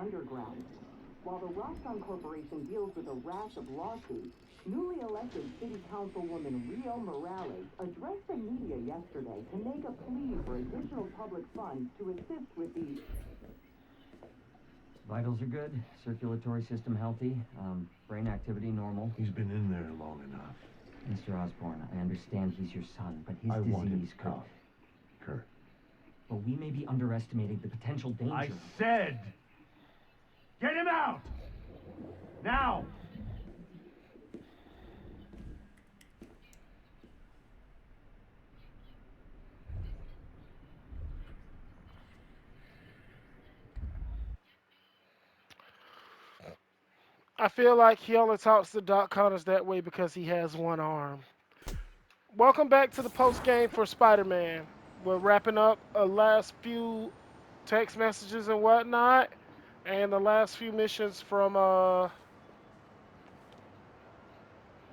underground. While the Roxxon Corporation deals with a rash of lawsuits, newly elected City Councilwoman Rio Morales addressed the media yesterday to make a plea for additional public funds to assist with the... Vitals are good, circulatory system healthy, brain activity normal. He's been in there long enough. Mr. Osborn, I understand he's your son, but his want him disease could... tough, Kurt. But we may be underestimating the potential danger. I said, get him out! Now! I feel like he only talks to Doc Connors that way because he has one arm. Welcome back to the post game for Spider-Man. We're wrapping up a last few text messages and whatnot, and the last few missions from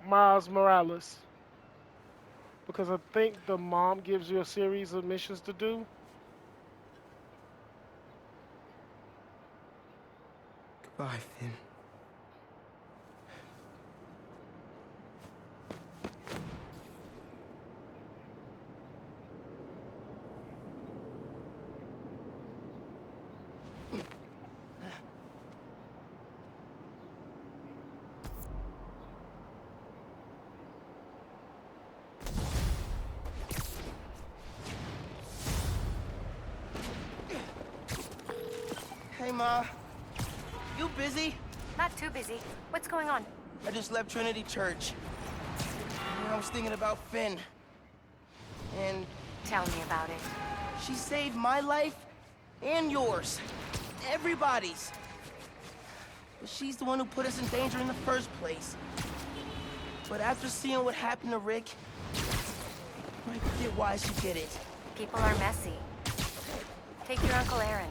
Miles Morales. Because I think the mom gives you a series of missions to do. Goodbye, Finn. Hey, Ma. You busy? Not too busy. What's going on? I just left Trinity Church. And I was thinking about Finn. And Tell me about it. she saved my life and yours. Everybody's. But she's the one who put us in danger in the first place. But after seeing what happened to Rick, I get why she did it. People are messy. Take your Uncle Aaron.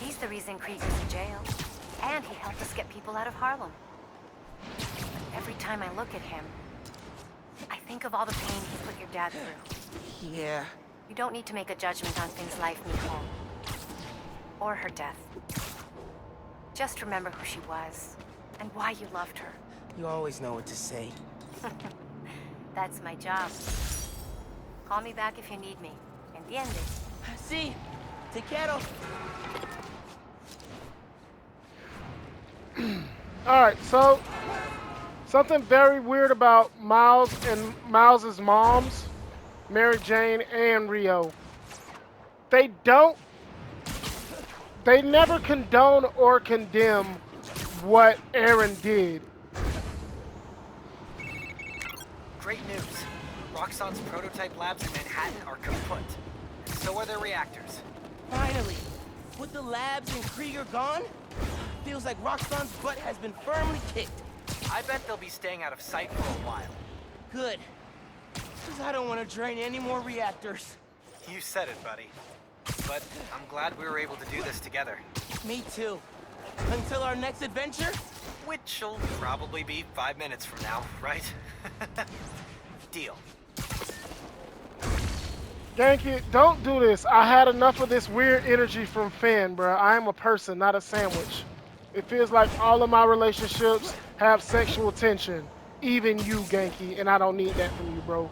He's the reason Krieger's in jail. And he helped us get people out of Harlem. Every time I look at him, I think of all the pain he put your dad through. Yeah. You don't need to make a judgment on Finn's life, Nicole. Or her death. Just remember who she was, and why you loved her. You always know what to say. That's my job. Call me back if you need me. ¿Entiendes? See? Te quiero. Alright, so something very weird about Miles and Miles's moms, Mary Jane and Rio. They never condone or condemn what Aaron did. Great news. Roxxon's prototype labs in Manhattan are kaput. And so are their reactors. Finally. With the labs and Krieger gone, feels like Roxxon's butt has been firmly kicked. I bet they'll be staying out of sight for a while. Good. Because I don't want to drain any more reactors. You said it, buddy. But I'm glad we were able to do this together. Me too. Until our next adventure? Which'll probably be 5 minutes from now, right? Deal. Genki, don't do this. I had enough of this weird energy from Finn, bro. I am a person, not a sandwich. It feels like all of my relationships have sexual tension. Even you, Genki, and I don't need that from you, bro.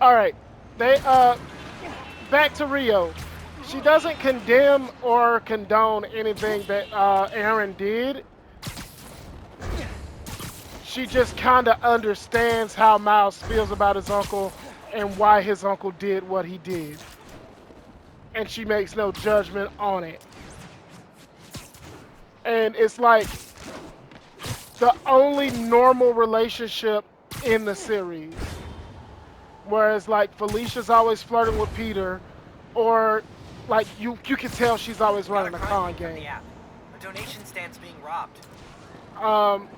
Alright. Back to Rio. She doesn't condemn or condone anything that Aaron did. She just kind of understands how Miles feels about his uncle and why his uncle did what he did. And she makes no judgment on it. And it's like the only normal relationship in the series. Whereas like Felicia's always flirting with Peter, or like you can tell she's always running a con game. A donation stand's being robbed.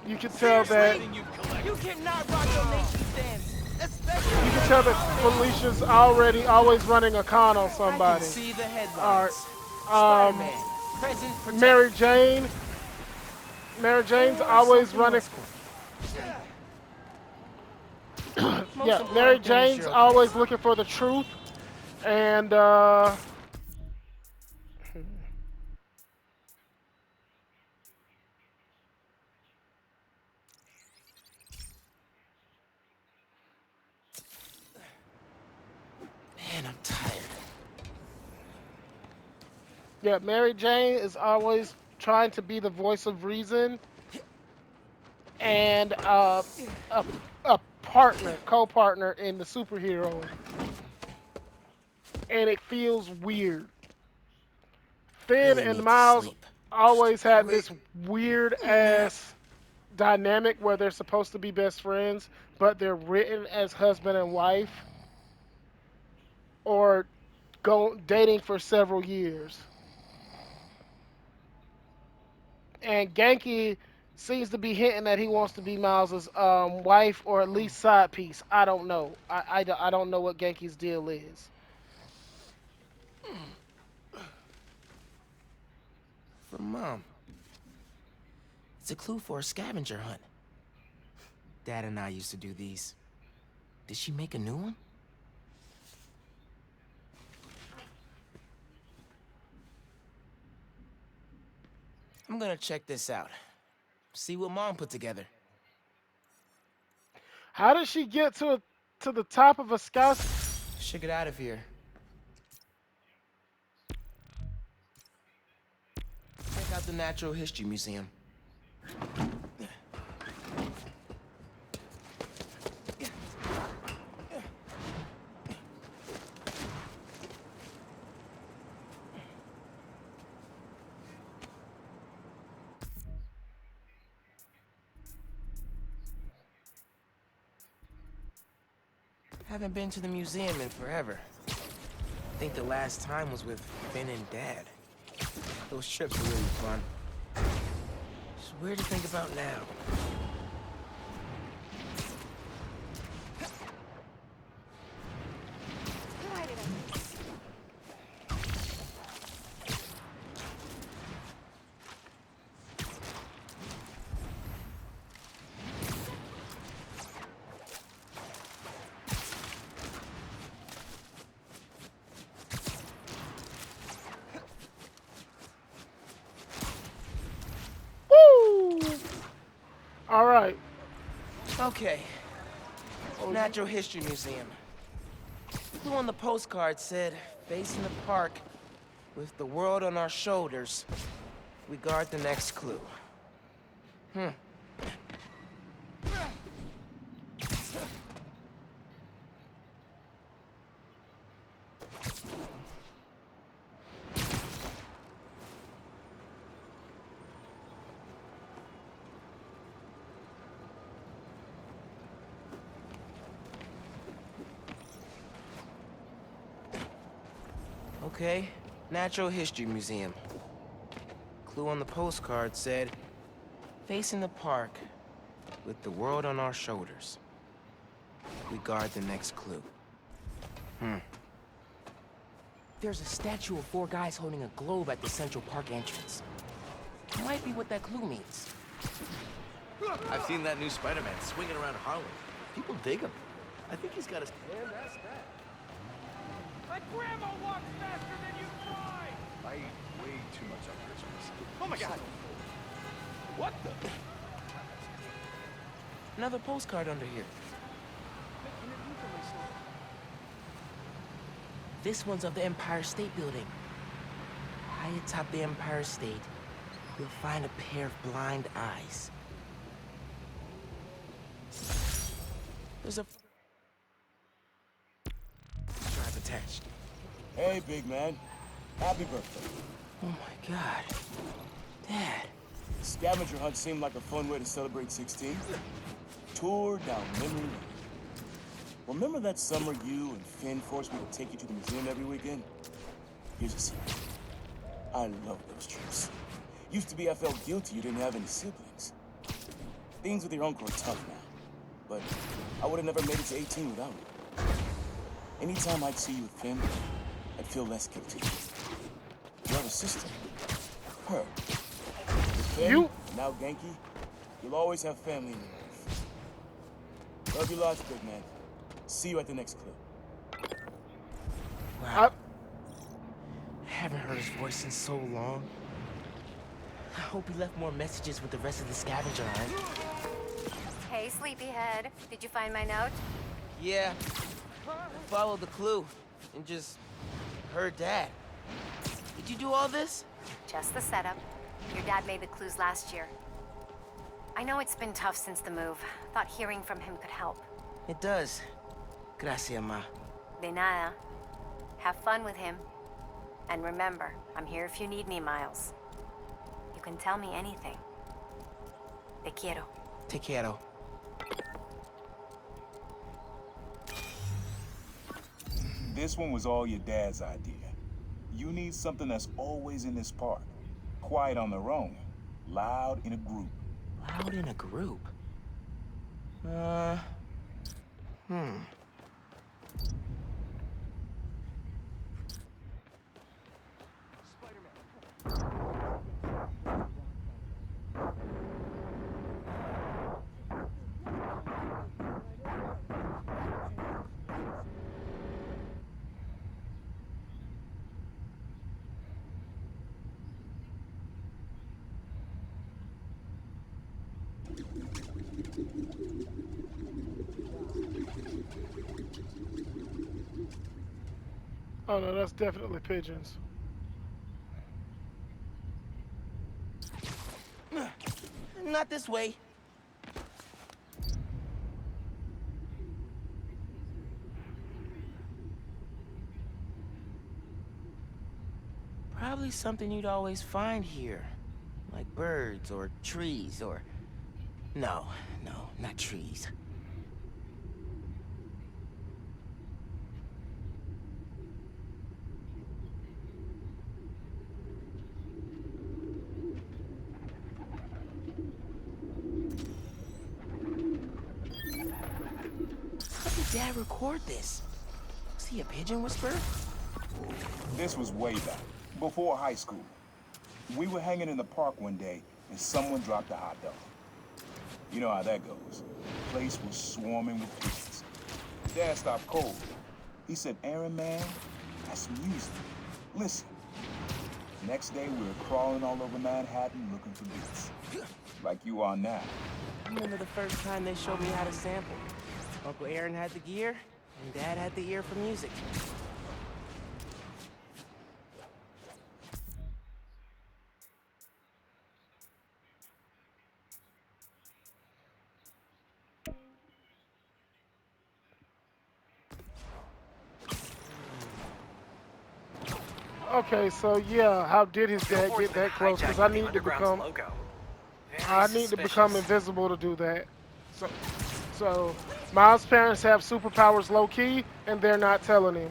You can tell that You cannot rock donation stands. Especially you can tell that Felicia's always running a con on I somebody. can see the Alright. headlines. Spider-Man. Present protect. Mary Jane's always running. Yeah, Mary Jane's always looking for the truth, and Man, I'm tired. Yeah, Mary Jane is always trying to be the voice of reason and a partner, co-partner in the superhero, and it feels weird. Finn Really and need to Miles sleep. always had this weird ass dynamic where they're supposed to be best friends, but they're written as husband and wife, or dating for several years. And Genki seems to be hinting that he wants to be Miles's wife or at least side piece. I don't know. I don't know what Genki's deal is. From Mom. It's a clue for a scavenger hunt. Dad and I used to do these. Did she make a new one? I'm gonna check this out. See what Mom put together. How did she get to the top of a sky? Should get out of here. Check out the Natural History Museum. Haven't been to the museum in forever. I think the last time was with Finn and Dad. Those trips were really fun. It's weird to think about now. Woo! All right. Okay. Natural History Museum. The clue on the postcard said, facing the park, with the world on our shoulders, we guard the next clue. Okay, Natural History Museum. Clue on the postcard said, facing the park, with the world on our shoulders. We guard the next clue. There's a statue of 4 guys holding a globe at the Central Park entrance. Might be what that clue means. I've seen that new Spider-Man swinging around Harlem. People dig him. I think he's got his... My grandma walks faster than you fly! I eat way too much on Christmas. Oh my god! What the? Another postcard under here. This one's of the Empire State Building. High atop the Empire State, you'll find a pair of blind eyes. There's a drive attached. Hey, big man. Happy birthday. Oh my god. Dad. Scavenger hunt seemed like a fun way to celebrate 16. Tour down memory lane. Remember that summer you and Finn forced me to take you to the museum every weekend? Here's a secret. I love those trips. Used to be I felt guilty you didn't have any siblings. Things with your uncle are tough now. But I would have never made it to 18 without you. Anytime I'd see you with Finn, I'd feel less guilty. You have a sister. Her. With Finn, You- and now Genki, you'll always have family in your life. Love you lots, big man. See you at the next clip. Wow. I haven't heard his voice in so long. I hope he left more messages with the rest of the scavenger hunt. Hey, sleepyhead. Did you find my note? Yeah. Follow the clue. and just her dad. Did you do all this? Just the setup. Your dad made the clues last year. I know it's been tough since the move. Thought hearing from him could help. It does. Gracias, ma. De nada. Have fun with him. And remember, I'm here if you need me, Miles. You can tell me anything. Te quiero. Te quiero. This one was all your dad's idea. You need something that's always in this park. Quiet on their own, loud in a group. Loud in a group? Oh no, that's definitely pigeons. Not this way. Probably something you'd always find here. Like birds or trees or... No, not trees. How did Dad record this? Was he a pigeon whisperer? This was way back, before high school. We were hanging in the park one day, and someone dropped a hot dog. You know how that goes. The place was swarming with pigeons. Dad stopped cold. He said, Aaron, man, that's music. Listen. Next day, we were crawling all over Manhattan looking for beats. Like you are now. I remember the first time they showed me how to sample. Uncle Aaron had the gear, and Dad had the ear for music. Okay, so yeah, how did his dad get that close? Because I need to become invisible to do that. So Miles' parents have superpowers low key, and they're not telling him.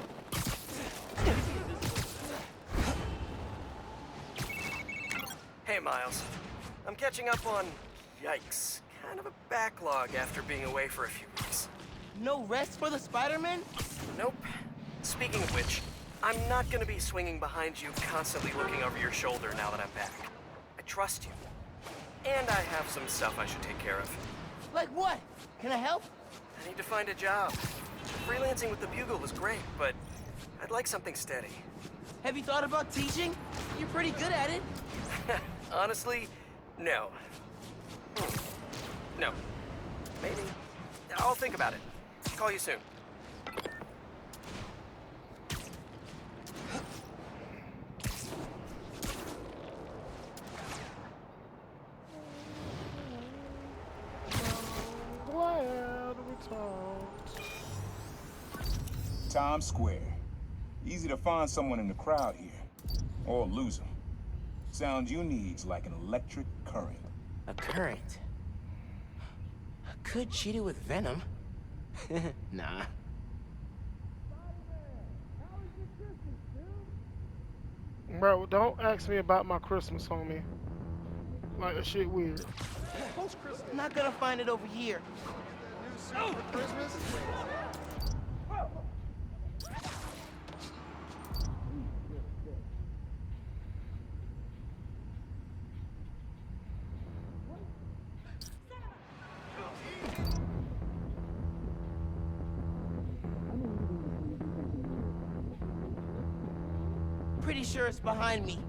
Hey, Miles. I'm catching up on, yikes, kind of a backlog after being away for a few weeks. No rest for the Spider-Man? Nope. Speaking of which, I'm not gonna be swinging behind you, constantly looking over your shoulder now that I'm back. I trust you. And I have some stuff I should take care of. Like what? Can I help? I need to find a job. Freelancing with the Bugle was great, but I'd like something steady. Have you thought about teaching? You're pretty good at it. Honestly, no. No. Maybe. I'll think about it. Call you soon. Glad we talked. Times Square. Easy to find someone in the crowd here. Or lose them. Sound you need's like an electric current. A current? Could cheat it with venom. Nah. Bro, don't ask me about my Christmas, homie. Like, that shit weird. Not gonna find it over here. Pretty sure it's behind me.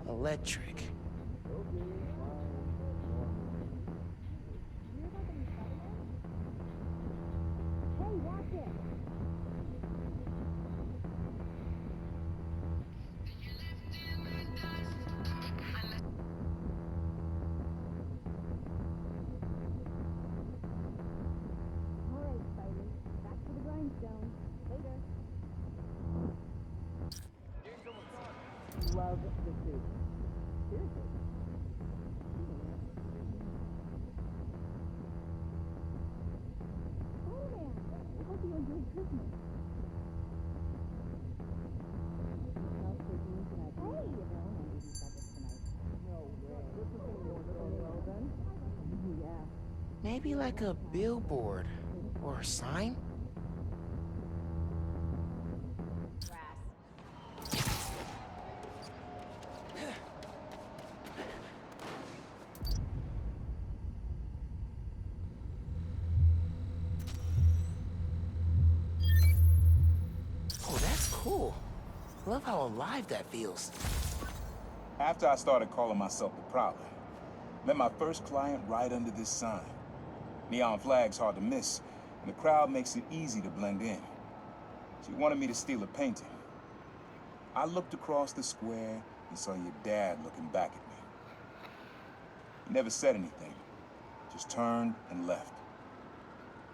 Electric. Love the suit. Seriously. I hope you enjoyed Christmas. Maybe like a billboard or a sign? Oh, that's cool. Love how alive that feels. After I started calling myself the Prowler, met my first client right under this sign. Neon flag's hard to miss, and the crowd makes it easy to blend in. She wanted me to steal a painting. I looked across the square and saw your dad looking back at me. He never said anything, just turned and left.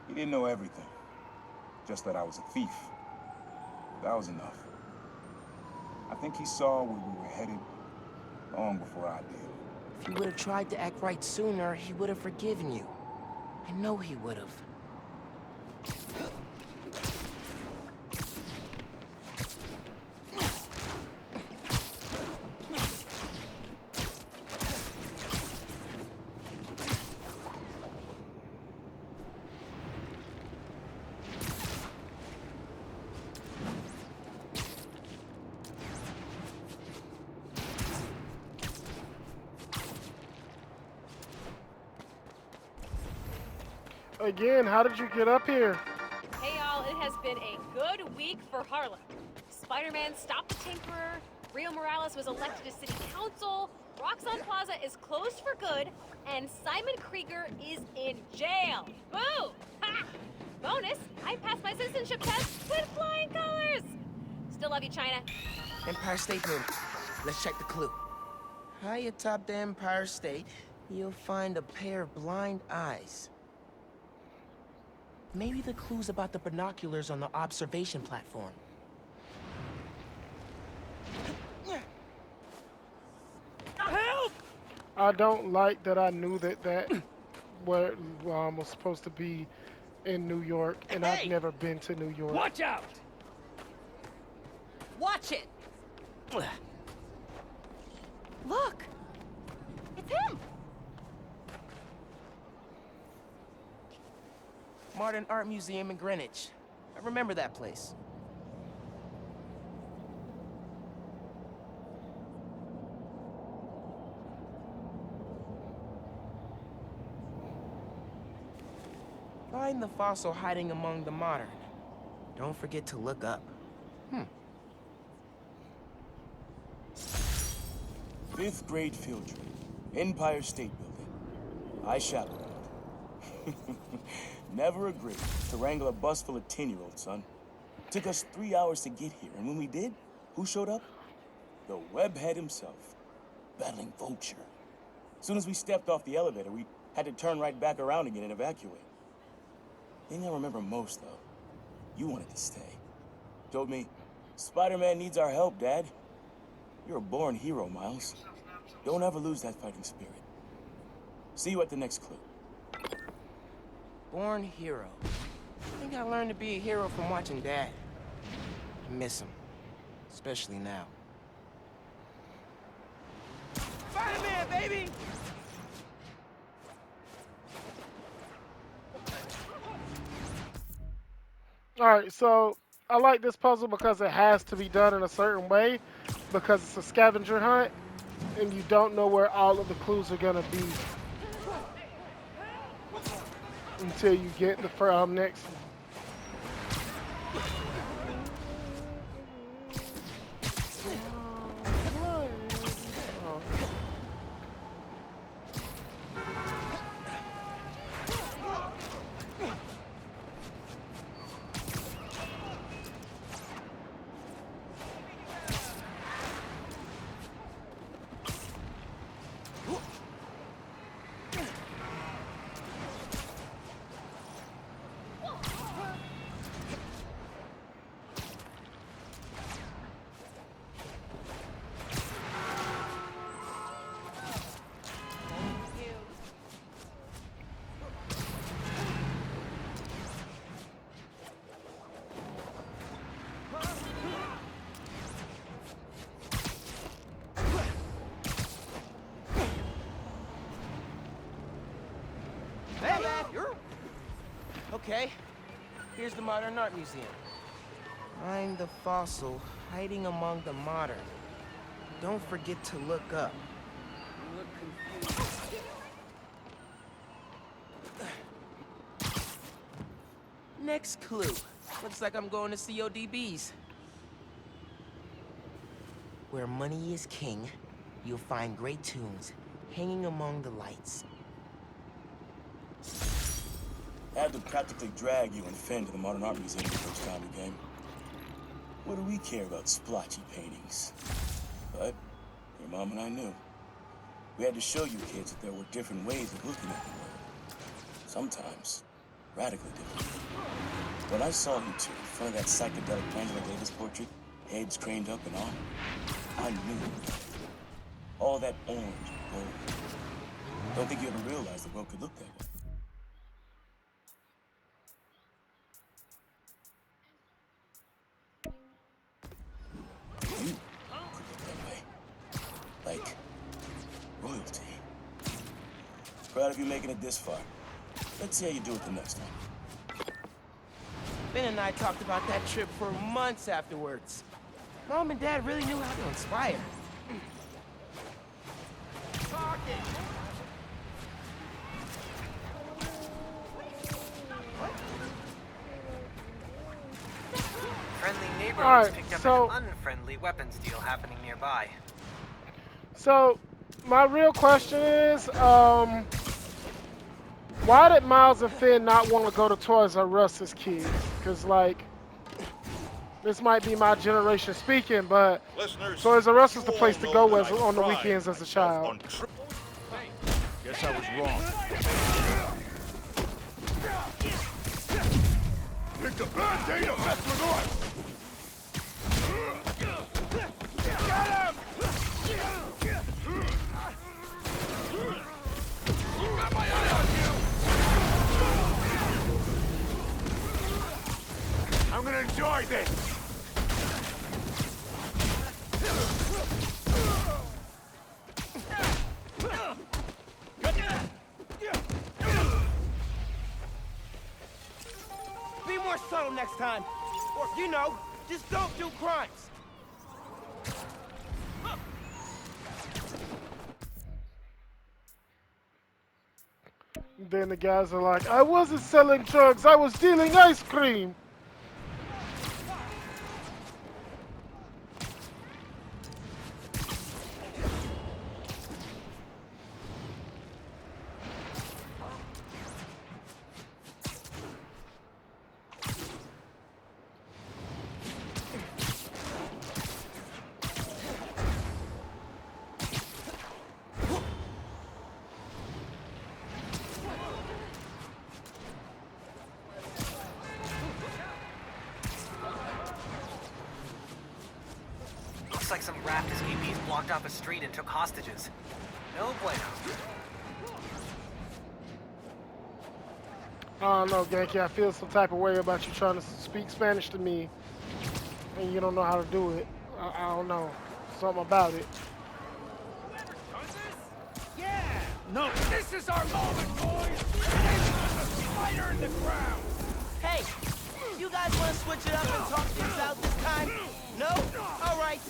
He didn't know everything, just that I was a thief. That was enough. I think he saw where we were headed long before I did. If you would have tried to act right sooner, he would have forgiven you. I know he would have. Again, how did you get up here? Hey y'all, it has been a good week for Harlem. Spider-Man stopped the Tinkerer, Rio Morales was elected to city council, Roxxon Plaza is closed for good, and Simon Krieger is in jail. Boo! Ha! Bonus, I passed my citizenship test with flying colors! Still love you, China. Empire State Building. Let's check the clue. High atop the Empire State, you'll find a pair of blind eyes. Maybe the clue's about the binoculars on the observation platform. Help! I don't like that I knew that where was supposed to be in New York, and I've never been to New York. Watch out! Watch it! Look! It's him! Modern Art Museum in Greenwich. I remember that place. Find the fossil hiding among the modern. Don't forget to look up. Fifth grade field trip. Empire State Building. I chaperoned. Never agreed to wrangle a bus full of 10-year-olds, son. Took us 3 hours to get here, and when we did, who showed up? The webhead himself, battling Vulture. As soon as we stepped off the elevator, we had to turn right back around again and evacuate. Thing I remember most, though, you wanted to stay. Told me, Spider-Man needs our help, Dad. You're a born hero, Miles. Don't ever lose that fighting spirit. See you at the next clue. Born hero. I think I learned to be a hero from watching Dad. I miss him. Especially now. Spider-Man, baby! Alright, so I like this puzzle because it has to be done in a certain way, because it's a scavenger hunt, and you don't know where all of the clues are gonna be until you get the next one. Okay, here's the Modern Art Museum. Find the fossil hiding among the modern. Don't forget to look up. You look confused. Next clue. Looks like I'm going to CODB's. Where money is king, you'll find great tunes hanging among the lights. I had to practically drag you and Finn to the Modern Art Museum the first time we came. What do we care about splotchy paintings? But your mom and I knew. We had to show you kids that there were different ways of looking at the world. Sometimes radically different. When I saw you two in front of that psychedelic Angela Davis portrait, heads craned up and all, I knew. All that orange and gold. Don't think you ever realized the world could look that way. You could look that way. Like royalty. Proud of you making it this far. Let's see how you do it the next time. Ben and I talked about that trip for months afterwards. Mom and Dad really knew how to inspire. Friendly neighborhoods Alright, picked up so- an unfriendly weapons deal happening nearby. So, my real question is, why did Miles and Finn not want to go to Toys R Us as kids? Because, like, this might be my generation speaking, but Listeners, Toys R Us is the you place all to know go that as I on the pride weekends as a myself child. on Guess I was wrong. Picked a bad day to mess with us! Got him! Got my eye on you! I'm gonna enjoy this! Be more subtle next time. Or, you know, just don't do crimes. Then the guys are like, I wasn't selling drugs, I was dealing ice cream. Looks like some raft escapees blocked off a street and took hostages. No bueno. I don't know, Genki, I feel some type of way about you trying to speak Spanish to me and you don't know how to do it. I don't know. Something about it. Yeah! No, this is our moment, boys! Spider in the ground! Hey, you guys want to switch it up and talk things out this time? No? All right.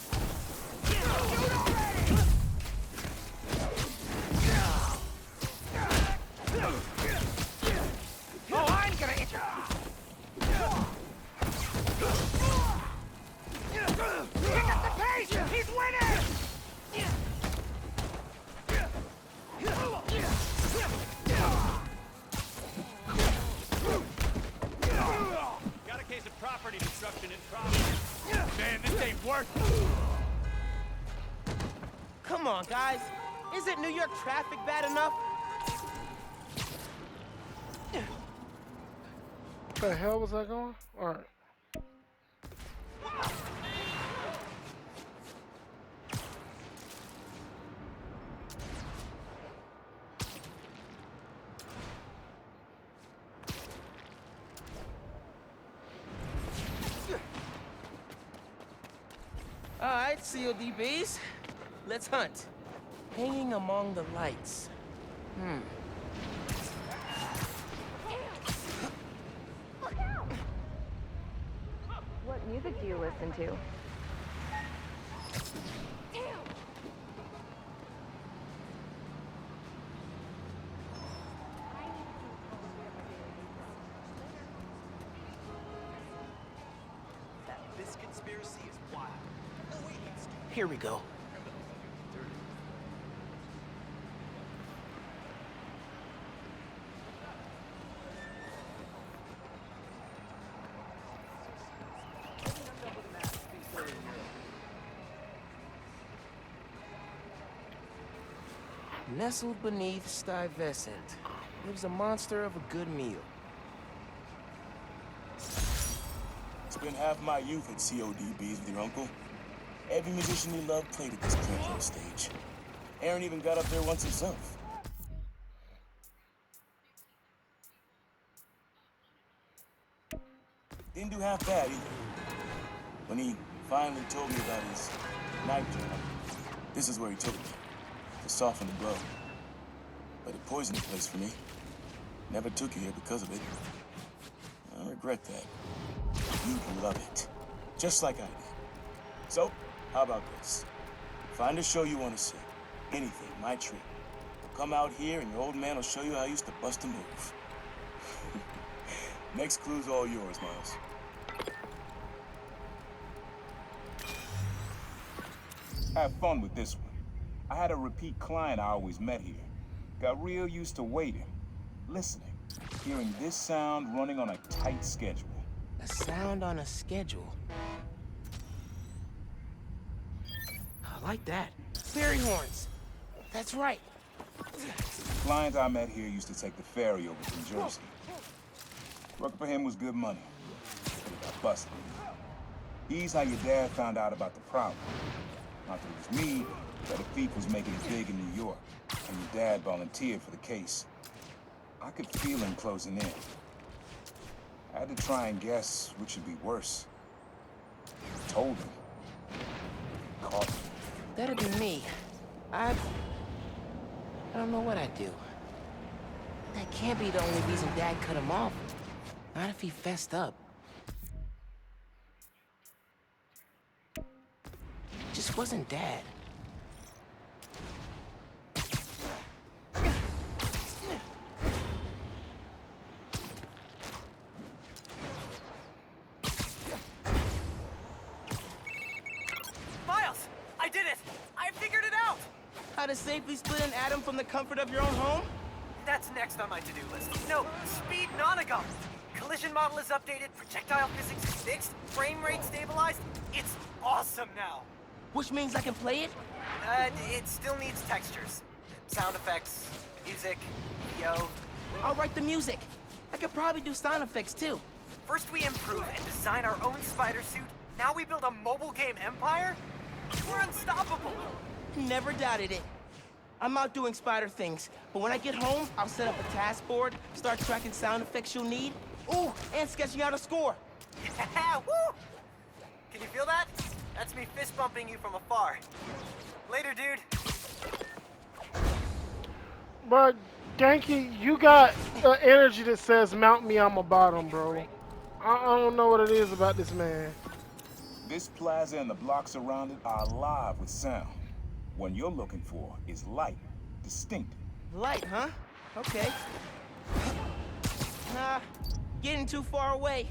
Oh, I'm gonna hit you! Pick up the pace! He's winning! Got a case of property destruction in Providence. Man, this ain't worth it. Come on, guys. Isn't New York traffic bad enough? What the hell was that going? Alright. All right, CODBs. Let's hunt. Hanging among the lights. listen to. This conspiracy is wild. Here we go. Nestled beneath Stuyvesant lives a monster of a good meal. Spent half my youth at CODBs with your uncle. Every musician he loved played at this quaint little stage. Aaron even got up there once himself. Didn't do half bad either. When he finally told me about his night job, this is where he took me, to soften the blow. But it poisoned the place for me. Never took you here because of it. I regret that. You can love it, just like I did. So, how about this? Find a show you want to see. Anything, my treat. Come out here and your old man will show you how I used to bust a move. Next clue's all yours, Miles. Have fun with this one. I had a repeat client I always met here. Got real used to waiting, listening, hearing this sound running on a tight schedule. A sound on a schedule. I like that. Fairy horns. That's right. Client I met here used to take the ferry over from Jersey. Working for him was good money. But he got busted. He's how your dad found out about the problem. Not that it was me, but the thief was making it big in New York, and your dad volunteered for the case. I could feel him closing in. I had to try and guess which would be worse. Told him. Caught him. That'd be me. I don't know what I'd do. That can't be the only reason Dad cut him off. Not if he fessed up. Just wasn't Dad. Miles! I did it! I figured it out! How to safely split an atom from the comfort of your own home? That's next on my to-do list. No, speed Nonagon! Collision model is updated, projectile physics is fixed, frame rate stabilized. It's awesome now! Which means I can play it? It still needs textures. Sound effects, music, video. I'll write the music. I could probably do sound effects too. First we improve and design our own spider suit. Now we build a mobile game empire? We're unstoppable! Never doubted it. I'm out doing spider things, but when I get home, I'll set up a task board, start tracking sound effects you'll need. Ooh, and sketching out a score. Yeah, woo! Can you feel that? That's me fist bumping you from afar. Later, dude. But Ganke, you got energy that says mount me on my bottom, bro. I don't know what it is about this man. This plaza and the blocks around it are alive with sound. What you're looking for is light, distinct. Light, huh? Okay. Nah, getting too far away.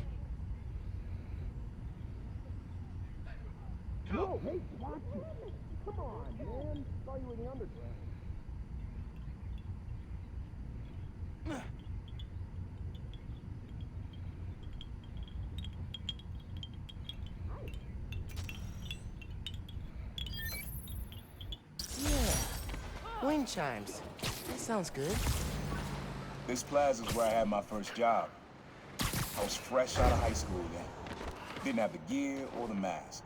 No, hey, watch it. Come on, man. Saw you in the underground. Yeah, wind chimes. That sounds good. This plaza is where I had my first job. I was fresh out of high school then. Didn't have the gear or the mask.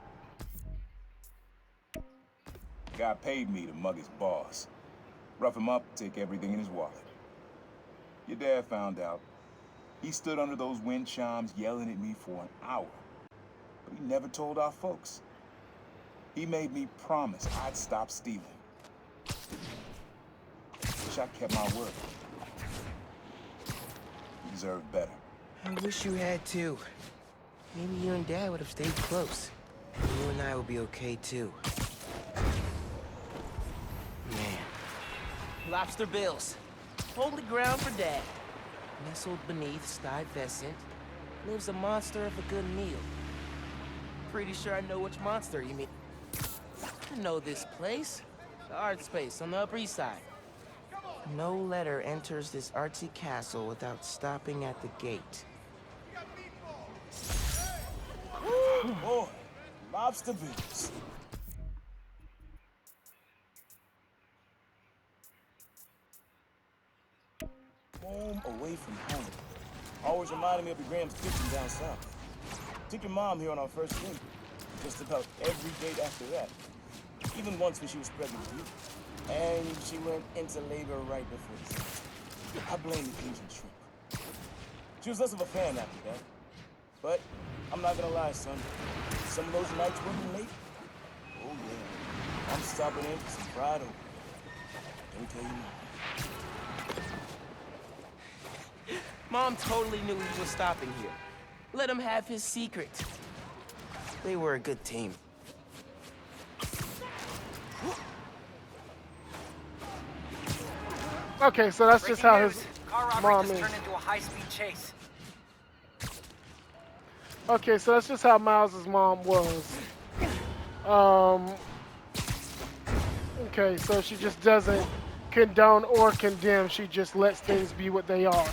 Guy paid me to mug his boss. Rough him up, take everything in his wallet. Your dad found out. He stood under those wind chimes yelling at me for an hour. But he never told our folks. He made me promise I'd stop stealing. Wish I kept my word. You deserve better. I wish you had too. Maybe you and Dad would have stayed close. You and I will be okay, too. Man. Lobster Bills. Holy ground for Dad. Nestled beneath Stuyvesant lives a monster of a good meal. Pretty sure I know which monster you mean. I know this place. The art space on the Upper East Side. No letter enters this artsy castle without stopping at the gate. Boy, lobster bills. Home away from home. Always reminded me of the Graham's kitchen down south. Took your mom here on our first date. Just about every date after that. Even once when she was pregnant with you. And she went into labor right before the season. I blame the Cajun shrimp. She was less of a fan after that. But I'm not gonna lie, son. Some of those nights working late, oh yeah. I'm stopping in for some fried okra. Don't tell you no. Mom totally knew he was stopping here. Let him have his secret. They were a good team. Okay, so that's just how his Car mom robbery is. just turned into a high-speed chase. Okay, so that's just how Miles's mom was. Okay, so she just doesn't condone or condemn. She just lets things be what they are.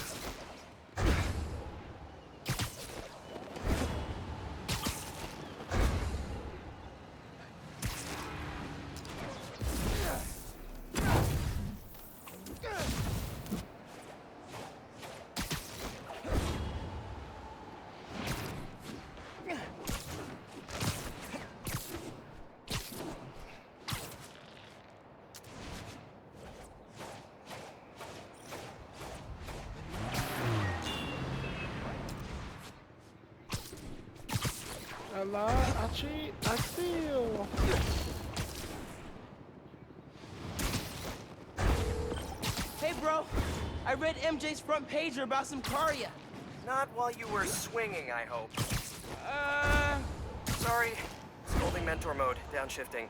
I lie, I cheat, I steal. Hey, bro. I read MJ's front pager about some Karya. Not while you were swinging, I hope. Sorry. Scolding mentor mode, downshifting.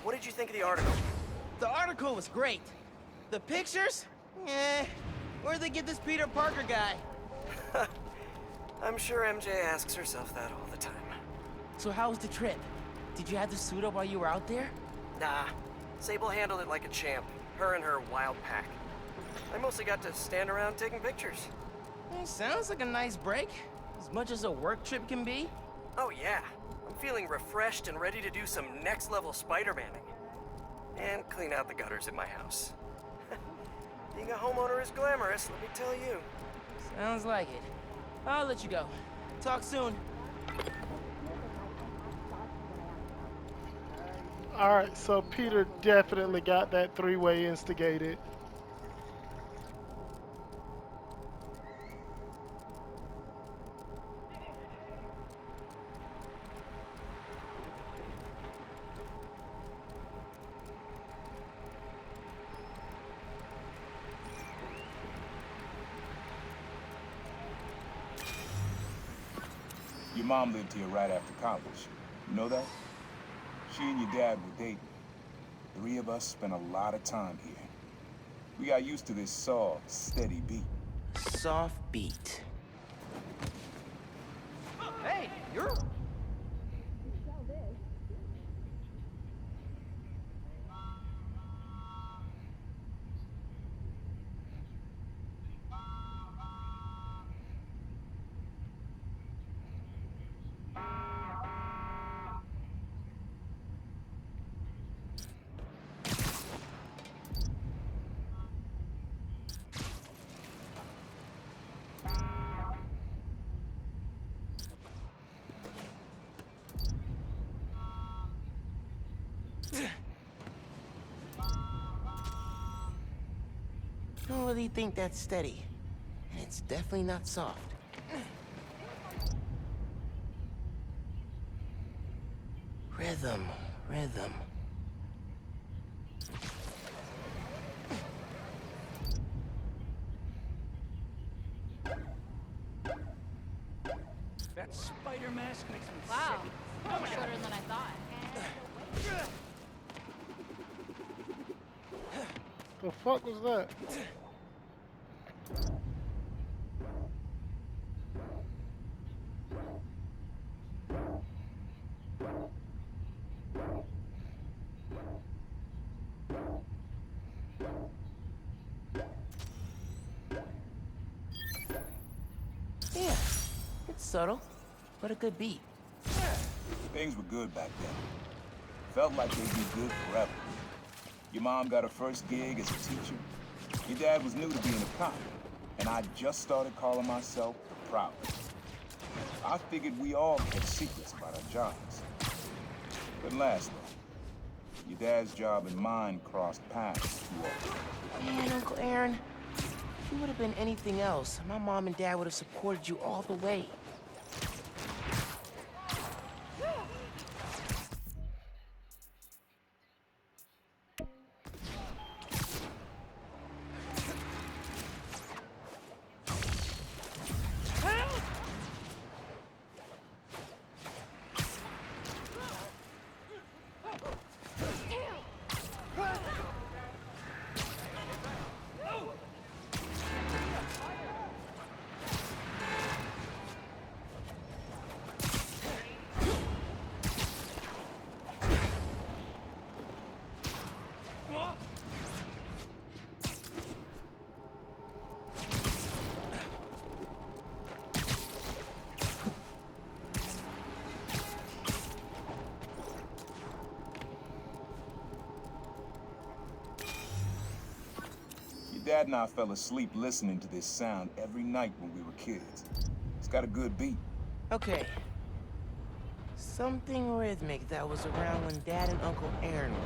What did you think of the article? The article was great. The pictures? Eh. Where'd they get this Peter Parker guy? I'm sure MJ asks herself that all the time. So how was the trip? Did you have to suit up while you were out there? Nah. Sable handled it like a champ. Her and her wild pack. I mostly got to stand around taking pictures. Sounds like a nice break. As much as a work trip can be. Oh yeah. I'm feeling refreshed and ready to do some next-level Spider-Manning. And clean out the gutters at my house. Being a homeowner is glamorous, let me tell you. Sounds like it. I'll let you go. Talk soon. Alright, so Peter definitely got that three-way instigated. Your mom lived here right after college. You know that? She and your dad were dating. The three of us spent a lot of time here. We got used to this soft, steady beat. Soft beat. Hey, you're... Don't really think that's steady. And it's definitely not soft. Rhythm, rhythm. That spider mask makes me Wow. sick. Shorter than I thought. The fuck was that? Yeah, it's subtle, but a good beat. Things were good back then. Felt like they'd be good forever. Your mom got her first gig as a teacher. Your dad was new to being a cop, and I just started calling myself the Prowler. I figured we all had secrets about our jobs. Couldn't last though. Your dad's job and mine crossed paths too often. Man, Uncle Aaron, if you would have been anything else, my mom and dad would have supported you all the way. Dad and I fell asleep listening to this sound every night when we were kids. It's got a good beat. Okay. Something rhythmic that was around when Dad and Uncle Aaron were.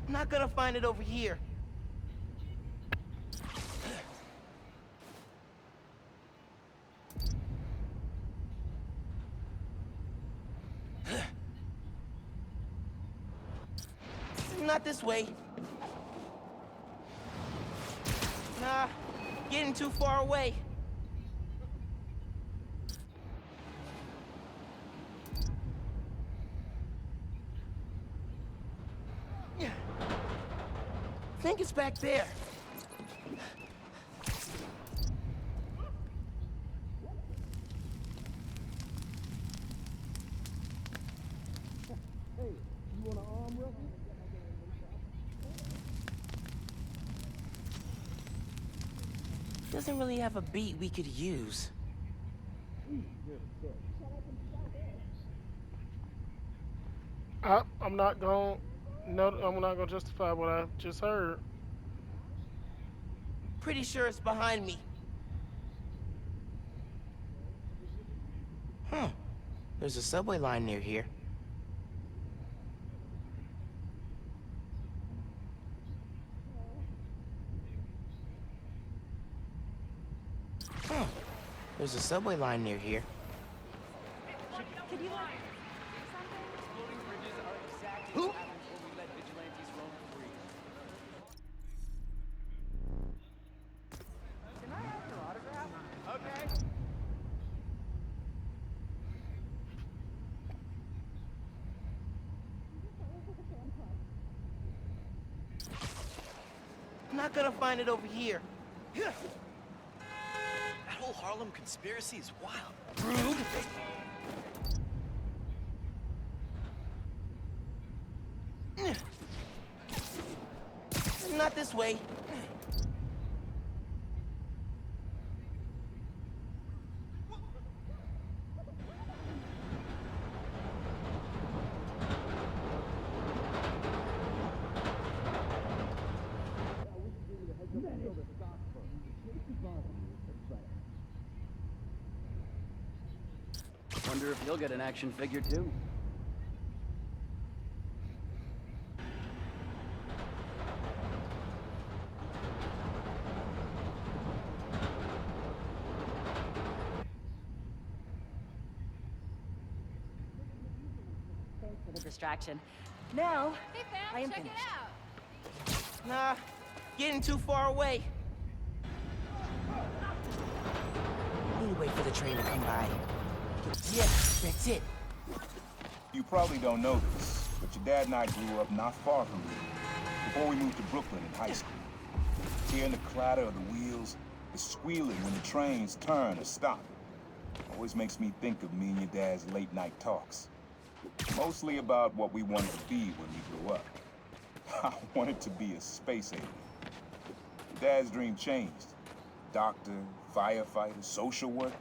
I'm not gonna find it over here. Not this way. Nah, getting too far away. I think it's back there. Hey, you want an arm wrestle? Doesn't really have a beat we could use. I'm not gonna justify what I just heard. Pretty sure it's behind me. Huh. There's a subway line near here. Huh. There's a subway line near here. Could you Who? I'm not gonna find it over here. That whole Harlem conspiracy is wild. Rude. Not this way. Wonder if you'll get an action figure too. For the distraction. Now, Hey fam, I am check finished. it out. Nah, getting too far away. Need to wait for the train to come by. Yeah, that's it. You probably don't know this, but your dad and I grew up not far from here, before we moved to Brooklyn in high school. Hearing the clatter of the wheels, the squealing when the trains turn or stop, always makes me think of me and your dad's late night talks. Mostly about what we wanted to be when we grew up. I wanted to be a space alien. Your dad's dream changed. Doctor, firefighter, social worker.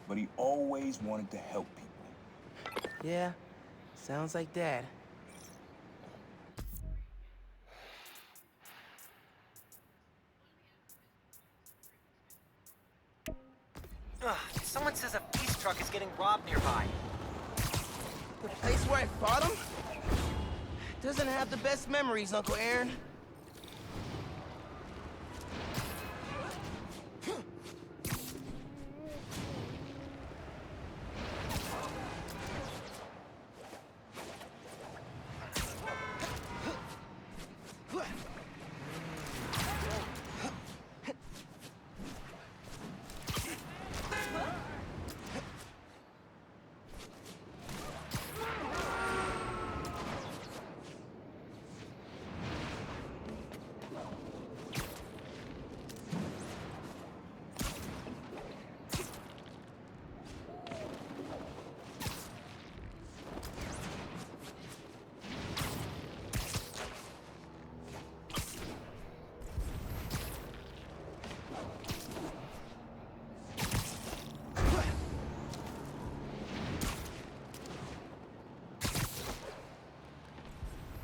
But he always wanted to help people. Yeah, sounds like Dad. Someone says a peace truck is getting robbed nearby. The place where I fought him? Doesn't have the best memories, Uncle Aaron.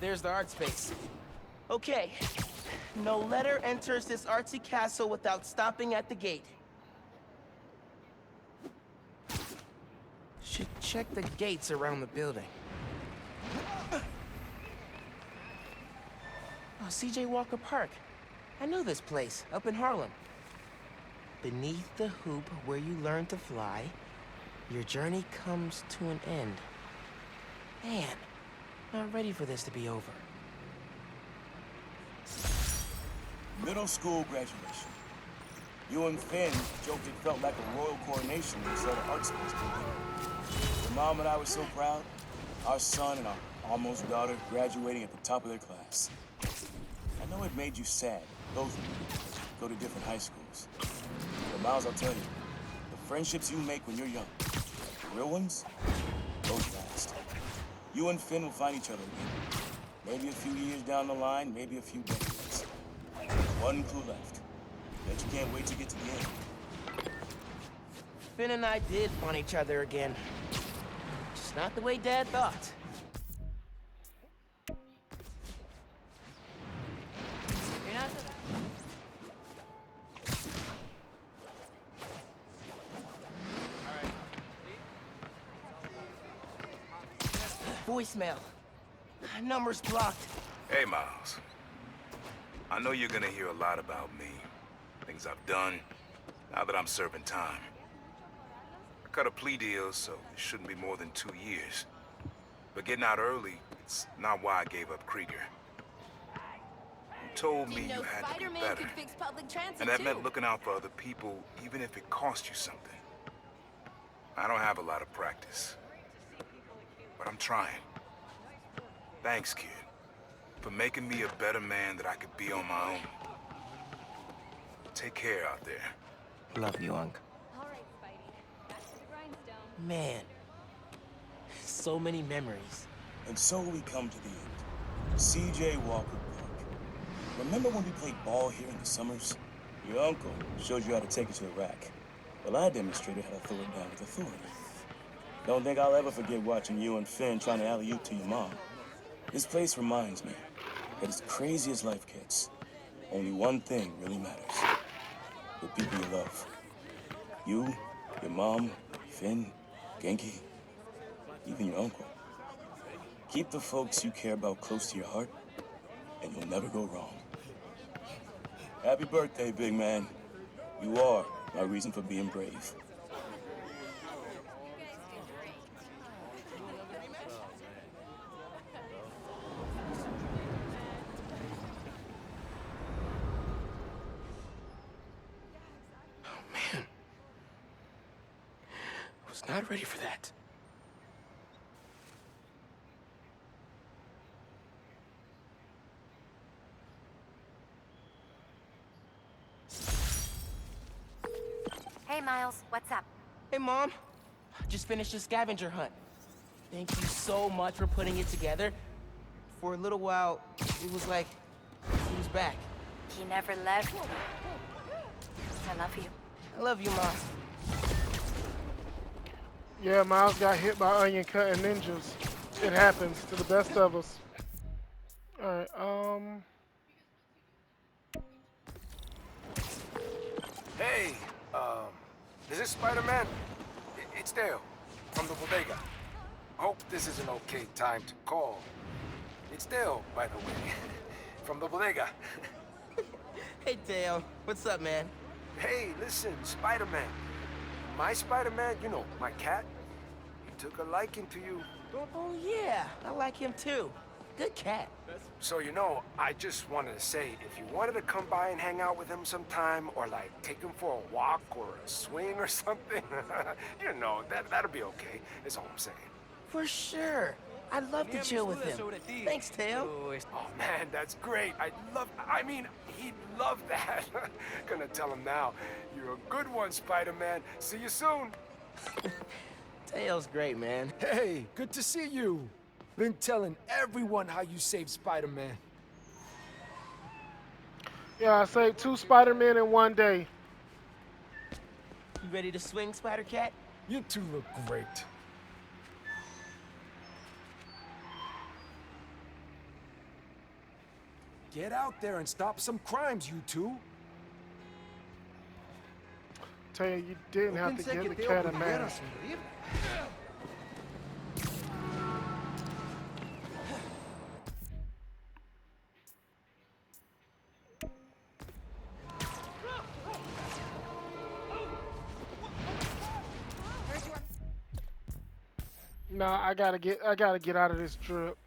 There's the art space. Okay. No letter enters this artsy castle without stopping at the gate. Should check the gates around the building. Oh, C.J. Walker Park. I know this place, up in Harlem. Beneath the hoop where you learn to fly, your journey comes to an end. Man. Not ready for this to be over. Middle school graduation. You and Finn joked it felt like a royal coronation instead of art space building. Your mom and I were so proud. Our son and our almost daughter graduating at the top of their class. I know it made you sad, both of you, go to different high schools. But Miles, I'll tell you, the friendships you make when you're young, the real ones, those last. You and Finn will find each other again. Maybe a few years down the line, maybe a few decades. One clue left. Bet you can't wait to get to the end. Finn and I did find each other again. Just not the way Dad thought. You're not Voicemail. Number's blocked. Hey, Miles. I know you're gonna hear a lot about me. Things I've done, now that I'm serving time. I cut a plea deal, so it shouldn't be more than 2 years. But getting out early, it's not why I gave up Krieger. You told me you had to be better. could fix public transit And that too. meant looking out for other people, even if it cost you something. I don't have a lot of practice, but I'm trying. Thanks, kid, for making me a better man that I could be on my own. Take care out there. Love you, Unc. All right, Spidey. Back to the grindstone. Man. So many memories. And so we come to the end. C.J. Walker Park. Remember when we played ball here in the summers? Your uncle showed you how to take it to the rack. Well, I demonstrated how to throw it down with authority. Don't think I'll ever forget watching you and Finn trying to alley-oop to your mom. This place reminds me that as crazy as life gets, only one thing really matters. The people you love. You, your mom, Finn, Genki, even your uncle. Keep the folks you care about close to your heart, and you'll never go wrong. Happy birthday, big man. You are my reason for being brave. Not ready for that. Hey, Miles, what's up? Hey, Mom. Just finished a scavenger hunt. Thank you so much for putting it together. For a little while, it was like he was back. He never left. I love you. I love you, Mom. Yeah, Miles got hit by onion cutting ninjas. It happens to the best of us. Alright, Hey, is this Spider-Man? It's Dale, from the bodega. Hope this is an okay time to call. It's Dale, by the way, from the bodega. Hey, Dale. What's up, man? Hey, listen, Spider-Man. My Spider-Man, you know, my cat, he took a liking to you. Oh, yeah. I like him, too. Good cat. So, you know, I just wanted to say, if you wanted to come by and hang out with him sometime, or, like, take him for a walk or a swing or something, you know, that'll be okay, is all I'm saying. For sure. I'd love to chill with him. Thanks, Dale. Oh, man, that's great. I mean, he'd love that. Gonna tell him now. You're a good one, Spider-Man. See you soon. Dale's great, man. Hey, good to see you. Been telling everyone how you saved Spider-Man. yeah, I saved 2 Spider-Men in one day. You ready to swing, Spider-Cat? You two look great. Get out there and stop some crimes, you two. Tell you, you didn't have to get the cat a mask. Nah, I gotta get out of this trip.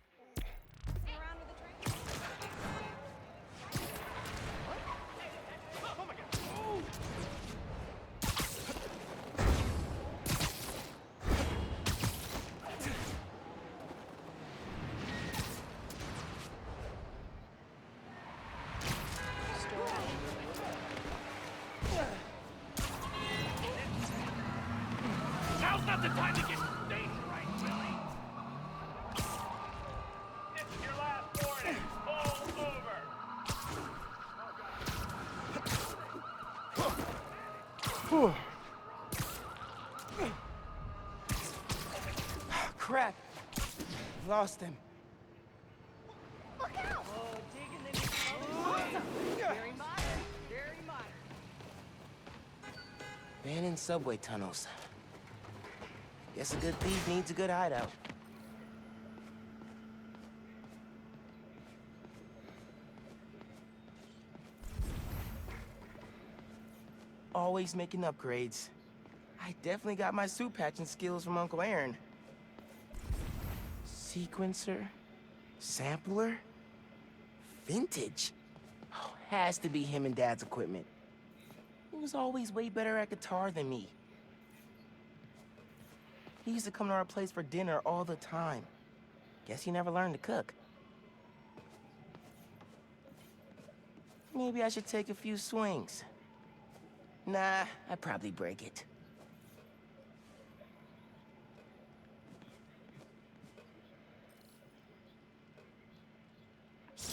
Now's not the time to get stage right, Billy. This is your last warning. All over. Whew. Crap. Lost him. Look out! Oh, digging the very modern, very modern. Abandoned subway tunnels. Guess a good thief needs a good hideout. Always making upgrades. I definitely got my suit patching skills from Uncle Aaron. Sequencer? Sampler? Vintage? Oh, has to be him and Dad's equipment. He was always way better at guitar than me. He used to come to our place for dinner all the time. Guess he never learned to cook. Maybe I should take a few swings. Nah, I'd probably break it.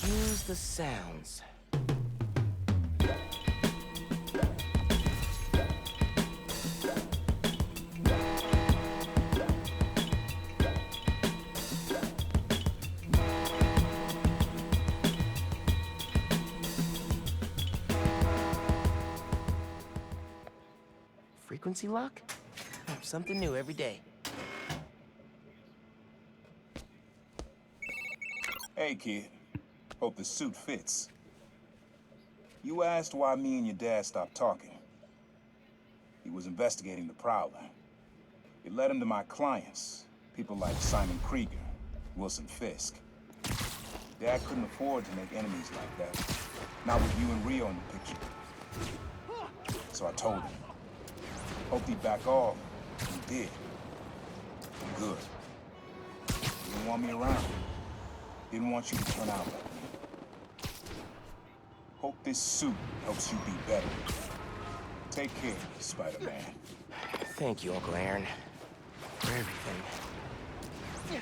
Use the sounds. Frequency lock? Something new every day. Hey, kid. Hope the suit fits. You asked why me and your dad stopped talking. He was investigating the Prowler. It led him to my clients, people like Simon Krieger, Wilson Fisk. Dad couldn't afford to make enemies like that. Not with you and Rio in the picture. So I told him. Hoped he'd back off. He did. Good. He didn't want me around. Didn't want you to turn out like me. Hope this suit helps you be better. Take care, Spider-Man. Thank you, Uncle Aaron, for everything.